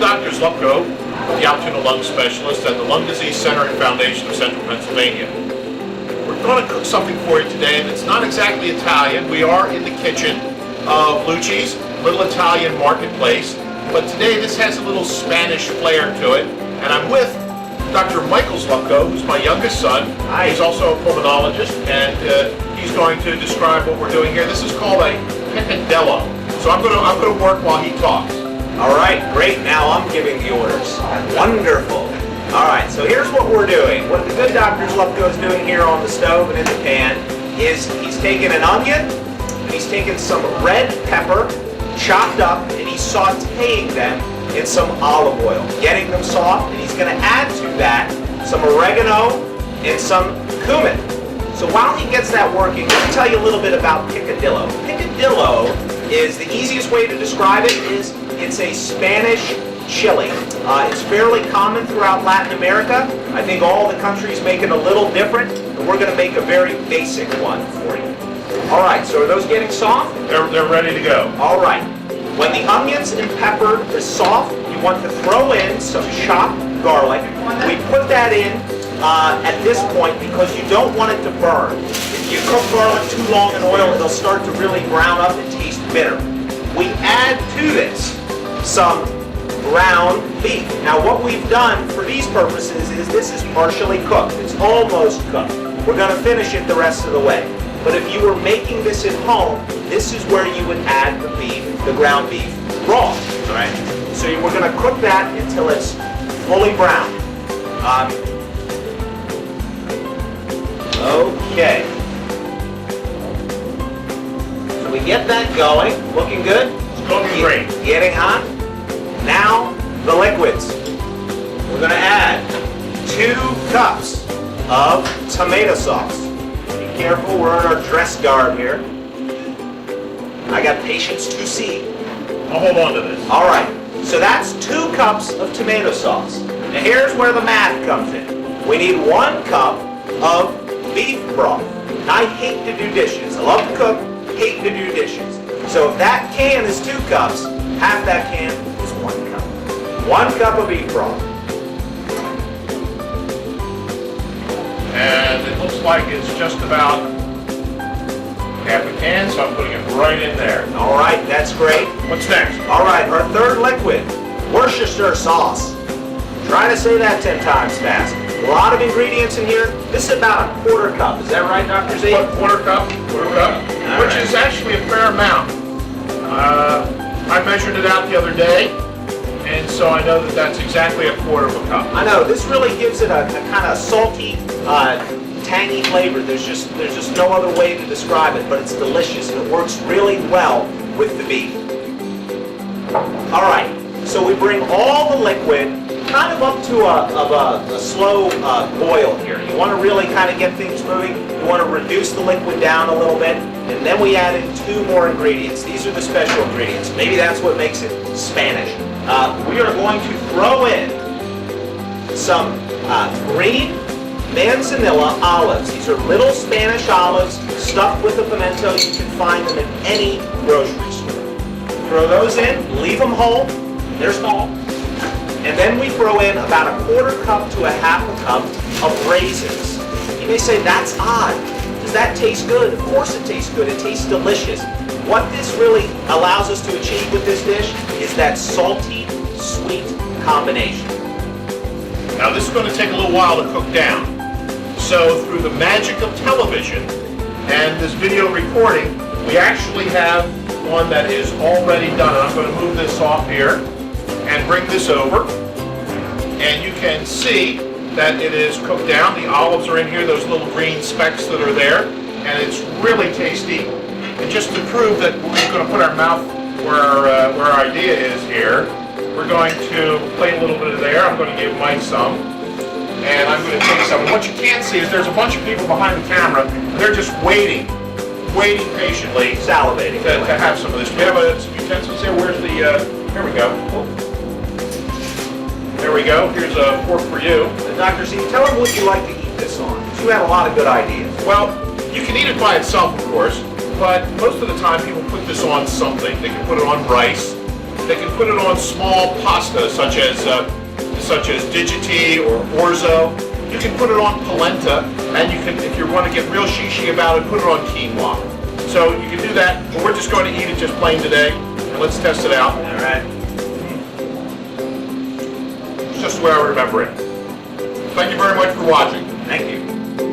I'm Dr. Zlupko, the Altoona Lung Specialist at the Lung Disease Center and Foundation of Central Pennsylvania. We're going to cook something for you today, and it's not exactly Italian. We are in the kitchen of Lucci's Little Italian Marketplace, but today this has a little Spanish flair to it, and I'm with Dr. Michael Zlupko, who's my youngest son. Hi. He's also a pulmonologist, and he's going to describe what we're doing here. This is called a Picadillo. So I'm going to work while he talks. All right, great. Now I'm giving the orders. Wonderful. All right, so here's what we're doing. What the good Dr. Zlupko is doing here on the stove and in the pan is he's taking an onion, and he's taking some red pepper, chopped up, and he's sauteing them in some olive oil, getting them soft, and he's going to add to that some oregano and some cumin. So while he gets that working, let me tell you a little bit about Picadillo. Picadillo is, the easiest way to describe it is, it's a Spanish chili. It's fairly common throughout Latin America. I think all the countries make it a little different, and we're going to make a very basic one for you. All right, so are those getting soft? They're ready to go. All right. When the onions and pepper is soft, you want to throw in some chopped garlic. We put that in at this point because you don't want it to burn. If you cook garlic too long in oil, it'll start to really brown up and taste bitter. We add to this some ground beef. Now what we've done for these purposes is this is partially cooked. It's almost cooked. We're going to finish it the rest of the way. But if you were making this at home, this is where you would add the beef, the ground beef, raw. All right. So we're going to cook that until it's fully brown. Okay. So we get that going, looking good. It's looking great. Getting hot. Now the liquids. We're going to add 2 cups of tomato sauce. Be careful, we're in our dress garb here. I got patience to see. I'll hold on to this. All right, so that's 2 cups of tomato sauce. Now here's where the math comes in. We need 1 cup of beef broth. I hate to do dishes. I love to cook, hate to do dishes. So if that can is 2 cups, half that can is 1 cup. 1 cup of beef broth. And it looks like it's just about half a can, so I'm putting it right in there. All right, that's great. What's next? All right, our third liquid, Worcestershire sauce. Try to say that 10 times fast. A lot of ingredients in here. This is about a 1/4 cup. Is that right, Dr. Z? Quarter cup, which is actually a fair amount. I measured it out the other day, and so I know that that's exactly a 1/4 cup. I know, this really gives it a kind of salty, tangy flavor. There's just no other way to describe it, but it's delicious, and it works really well with the beef. All right, so we bring all the liquid kind of up to a slow boil here. You want to really kind of get things moving. You want to reduce the liquid down a little bit, and then we add in 2 more ingredients. These are the special ingredients. Maybe that's what makes it Spanish. We are going to throw in some green manzanilla olives. These are little Spanish olives stuffed with a pimento. You can find them in any grocery store. Throw those in, leave them whole. They're small. And then we throw in about a 1/4 cup to a 1/2 cup of raisins. You may say, that's odd. Does that taste good? Of course it tastes good. It tastes delicious. What this really allows us to achieve with this dish is that salty, sweet combination. Now this is going to take a little while to cook down. So through the magic of television and this video recording, we actually have one that is already done. And I'm going to move this off here and bring this over, and you can see that it is cooked down. The olives are in here, those little green specks that are there, and it's really tasty. And just to prove that we're going to put our mouth where our idea is here, we're going to play a little bit of there. I'm going to give Mike some, and I'm going to take some. And what you can't see is there's a bunch of people behind the camera, and they're just waiting patiently, Salivating. to have some of this. We have some utensils here. Where's the, here we go. There we go. Here's a fork for you. Dr. Z, tell them what you like to eat this on. You have a lot of good ideas. Well, you can eat it by itself, of course, but most of the time people put this on something. They can put it on rice. they can put it on small pasta such as digiti or orzo. You can put it on polenta, and you can, if you want to get real shishi about it, put it on quinoa. So you can do that, but we're just going to eat it just plain today. And let's test it out. All right. It's just the way I remember it. Thank you very much for watching. Thank you.